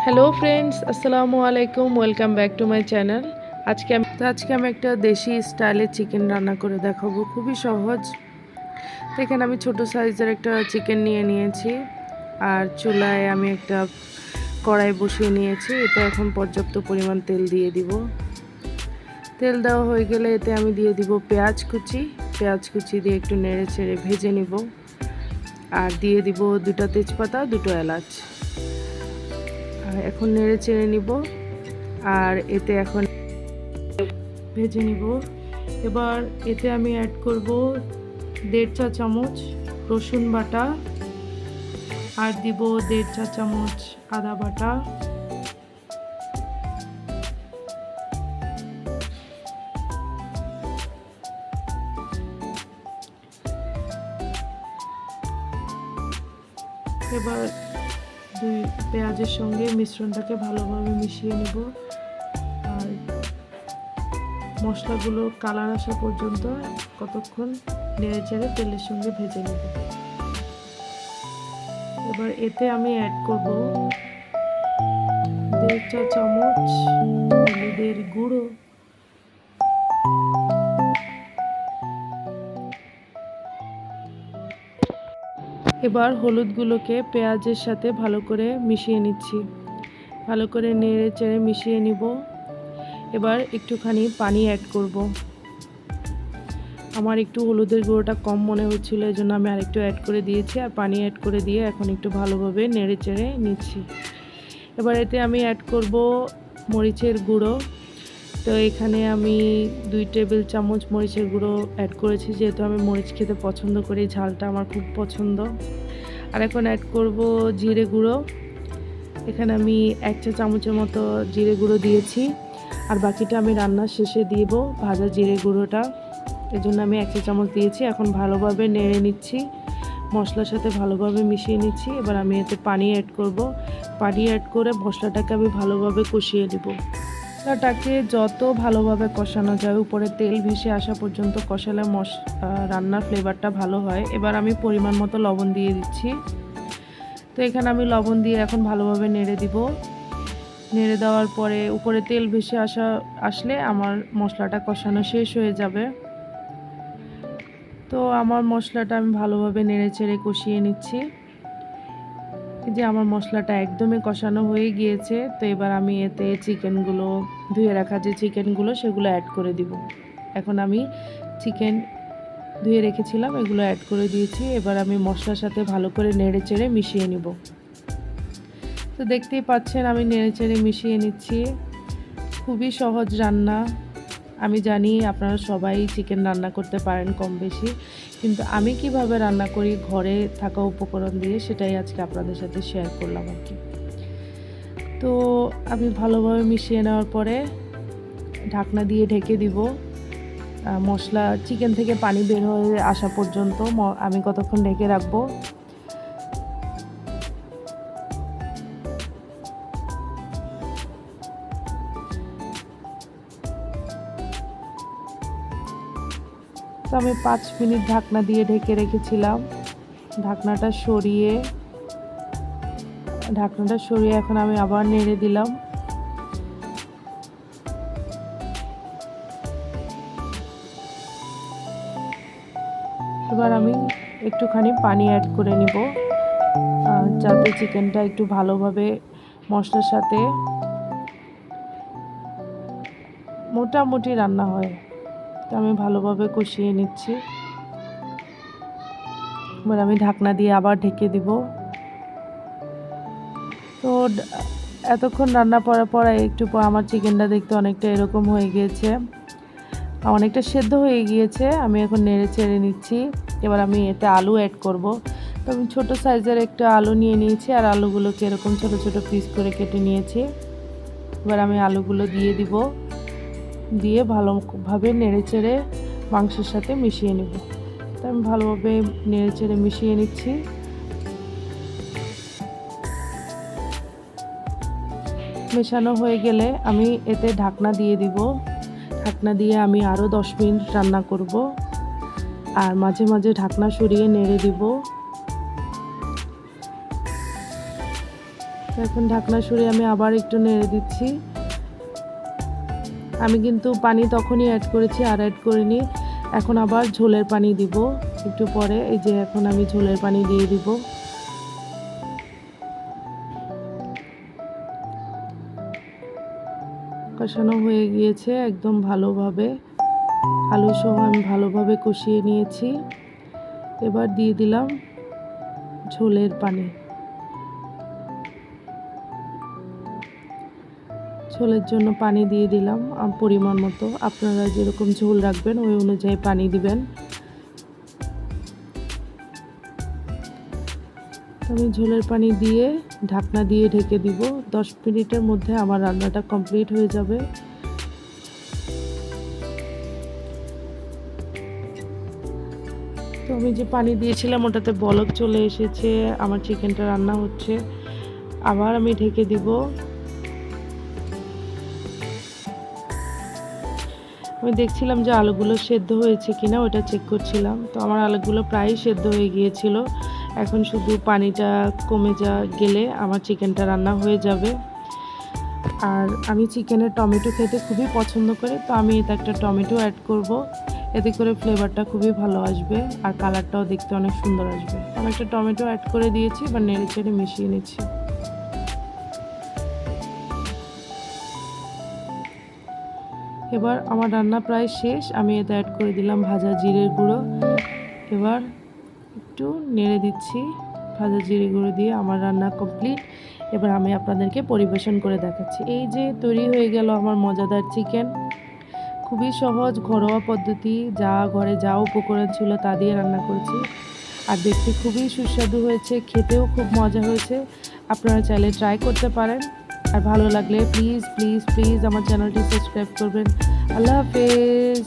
Hello friends, আসসালামু আলাইকুম। Welcome back to my channel. আজকে আমি একটা দেশি স্টাইলের চিকেন রান্না করে দেখাবো, খুবই সহজ। তো এখানে আমি ছোট সাইজের একটা চিকেন নিয়ে নিয়েছি, আর চুলায় আমি একটা কড়াই বসিয়ে নিয়েছি। এতে এখন পর্যাপ্ত পরিমাণ তেল দিয়ে দিব। তেল দেওয়া হয়ে গেলে এতে আমি দিয়ে দিব পেঁয়াজ কুচি দিয়ে একটু নেড়ে চেড়ে ভেজে নিব। আর দিয়ে দিব 2টা তেজপাতা, 2টো এলাচ। এখন নেড়ে চেড়ে নিব, আর এতে এখন ভেজে নিব। এবার এতে আমি অ্যাড করব 1.5 চা চামচ রসুন বাটা, আর দিব 1.5 চা চামচ আদা বাটা, এবার পেঁয়াজের সঙ্গে মিশ্রণটাকে ভালোভাবে মিশিয়ে নেব। আর মশলাগুলো কালার আসা পর্যন্ত কতক্ষণ নেড়ে চেড়ে তেলের সঙ্গে ভেজে নেব। এবার এতে আমি অ্যাড করব 1.5 চা চামচ হলুদের গুঁড়ো, এবার হলুদগুলোকে পেঁয়াজের সাথে ভালো করে মিশিয়ে নিচ্ছি। ভালো করে নেড়ে চেড়ে মিশিয়ে নিব। এবার একটুখানি পানি অ্যাড করব। আমার একটু হলুদের গুঁড়োটা কম মনে হচ্ছিল, এই জন্য আমি আরেকটু অ্যাড করে দিয়েছি, আর পানি অ্যাড করে দিয়ে এখন একটু ভালোভাবে নেড়ে চেড়ে নিচ্ছি। এবার এতে আমি অ্যাড করব মরিচের গুঁড়ো। তো এখানে আমি 2 টেবিল চামচ মরিচের গুঁড়ো অ্যাড করেছি, যেহেতু আমি মরিচ খেতে পছন্দ করি, ঝালটা আমার খুব পছন্দ। আর এখন অ্যাড করব জিরে গুঁড়ো। এখানে আমি 1 চা চামচের মতো জিরে গুঁড়ো দিয়েছি, আর বাকিটা আমি রান্নার শেষে দিব, ভাজা জিরে গুঁড়োটা। এর জন্য আমি 1 চা চামচ দিয়েছি। এখন ভালোভাবে নেড়ে নিচ্ছি, মশলার সাথে ভালোভাবে মিশিয়ে নিচ্ছি। এবার আমি এতে পানি অ্যাড করব। পানি অ্যাড করে মশলাটাকে আমি ভালোভাবে কষিয়ে নেব। মশলাটাকে যত ভালোভাবে কষানো যায়, উপরে তেল ভেসে আসা পর্যন্ত কষালে রান্নার ফ্লেভারটা ভালো হয়। এবার আমি পরিমাণ মতো লবণ দিয়ে দিচ্ছি। তো এখানে আমি লবণ দিয়ে এখন ভালোভাবে নেড়ে দিব। নেড়ে দেওয়ার পরে উপরে তেল ভেসে আসলে আমার মশলাটা কষানো শেষ হয়ে যাবে। তো আমার মশলাটা আমি ভালোভাবে নেড়ে চেড়ে কষিয়ে নিচ্ছি। যে আমার মশলাটা একদমই কষানো হয়ে গিয়েছে। তো এবার আমি এতে চিকেনগুলো, ধুয়ে রাখা যে চিকেনগুলো, সেগুলো অ্যাড করে দিব। এখন আমি চিকেন ধুয়ে রেখেছিলাম, এগুলো অ্যাড করে দিয়েছি। এবার আমি মশলার সাথে ভালো করে নেড়ে চেড়ে মিশিয়ে নিব। তো দেখতেই পাচ্ছেন আমি নেড়ে চেড়ে মিশিয়ে নিচ্ছি। খুবই সহজ রান্না। আমি জানি আপনারা সবাই চিকেন রান্না করতে পারেন কম বেশি, কিন্তু আমি কিভাবে রান্না করি ঘরে থাকা উপকরণ দিয়ে, সেটাই আজকে আপনাদের সাথে শেয়ার করলাম আর কি। তো আমি ভালোভাবে মিশিয়ে নেওয়ার পরে ঢাকনা দিয়ে ঢেকে দিব। মশলা চিকেন থেকে পানি বের হয়ে আসা পর্যন্ত আমি কতক্ষণ ঢেকে রাখবো। তো আমি 5 মিনিট ঢাকনা দিয়ে ঢেকে রেখেছিলাম। ঢাকনাটা সরিয়ে এখন আমি আবার নেড়ে দিলাম। এবার আমি একটুখানি পানি অ্যাড করে নিব, যাতে চিকেনটা একটু ভালোভাবে মশলার সাথে মোটামুটি রান্না হয়। তো আমি ভালোভাবে কষিয়ে নিচ্ছি। এবার আমি ঢাকনা দিয়ে আবার ঢেকে দিব। তো এতক্ষণ রান্না করার পর একটু পর আমার চিকেনটা দেখতে অনেকটা এরকম হয়ে গিয়েছে, অনেকটা সেদ্ধ হয়ে গিয়েছে। আমি এখন নেড়ে চেড়ে নিচ্ছি। এবার আমি এতে আলু অ্যাড করব। তো আমি ছোটো সাইজের একটা আলু নিয়ে নিয়েছি, আর আলুগুলোকে এরকম ছোট ছোট পিস করে কেটে নিয়েছি। এবার আমি আলুগুলো দিয়ে দিব, দিয়ে ভালোভাবে নেড়ে চেড়ে মাংসের সাথে মিশিয়ে নেব। তো আমি ভালোভাবে নেড়ে চেড়ে মিশিয়ে নিচ্ছি। মেশানো হয়ে গেলে আমি এতে ঢাকনা দিয়ে দিব। ঢাকনা দিয়ে আমি আরও 10 মিনিট রান্না করব, আর মাঝে মাঝে ঢাকনা সরিয়ে নেড়ে দিব। এখন ঢাকনা সরিয়ে আমি আবার একটু নেড়ে দিচ্ছি। আমি কিন্তু পানি তখনই অ্যাড করেছি, আর অ্যাড করিনি। এখন আবার ঝোলের পানি দিব একটু পরে। এই যে এখন আমি ঝোলের পানি দিয়ে দিব। কষানো হয়ে গিয়েছে একদম ভালোভাবে, আলু সহ আমি ভালোভাবে কষিয়ে নিয়েছি। এবার দিয়ে দিলাম ঝোলের পানি। ঝোলের জন্য পানি দিয়ে দিলাম পরিমাণ মতো। আপনারা যেরকম ঝোল রাখবেন ওই অনুযায়ী পানি দিবেন। আমি ঝোলের পানি দিয়ে ঢাকনা দিয়ে ঢেকে দিব। 10 মিনিটের মধ্যে আমার রান্নাটা কমপ্লিট হয়ে যাবে। তো আমি যে পানি দিয়েছিলাম ওটাতে বলক চলে এসেছে, আমার চিকেনটা রান্না হচ্ছে। আবার আমি ঢেকে দিব। আমি দেখছিলাম যে আলুগুলো সেদ্ধ হয়েছে কিনা, ওটা চেক করছিলাম। তো আমার আলুগুলো প্রায় সেদ্ধ হয়ে গিয়েছিল। এখন শুধু পানিটা কমে গেলে আমার চিকেনটা রান্না হয়ে যাবে। আর আমি চিকেনের টমেটো খেতে খুবই পছন্দ করি, তো আমি এতে একটা টমেটো অ্যাড করব। এতে করে ফ্লেভারটা খুবই ভালো আসবে আর কালারটাও দেখতে অনেক সুন্দর আসবে। আমি একটা টমেটো অ্যাড করে দিয়েছি, এবার নেড়ে চেড়ে মিশিয়ে নিচ্ছি। এবার আমার রান্না প্রায় শেষ। আমি এতে অ্যাড করে দিলাম ভাজা জিরের গুঁড়ো। এবার একটু নেড়ে দিচ্ছি। ভাজা জিরে গুঁড়ো দিয়ে আমার রান্না কমপ্লিট। এবার আমি আপনাদেরকে পরিবেশন করে দেখাচ্ছি। এই যে তৈরি হয়ে গেল আমার মজাদার চিকেন। খুবই সহজ ঘরোয়া পদ্ধতি, ঘরে যা উপকরণ ছিল তা দিয়ে রান্না করেছি। আর দেখতে খুবই সুস্বাদু হয়েছে, খেতেও খুব মজা হয়েছে। আপনারা চাইলে ট্রাই করতে পারেন। আর ভালো লাগলে প্লিজ প্লিজ প্লিজ আমার চ্যানেলটি সাবস্ক্রাইব করবেন। আল্লাহ হাফেজ।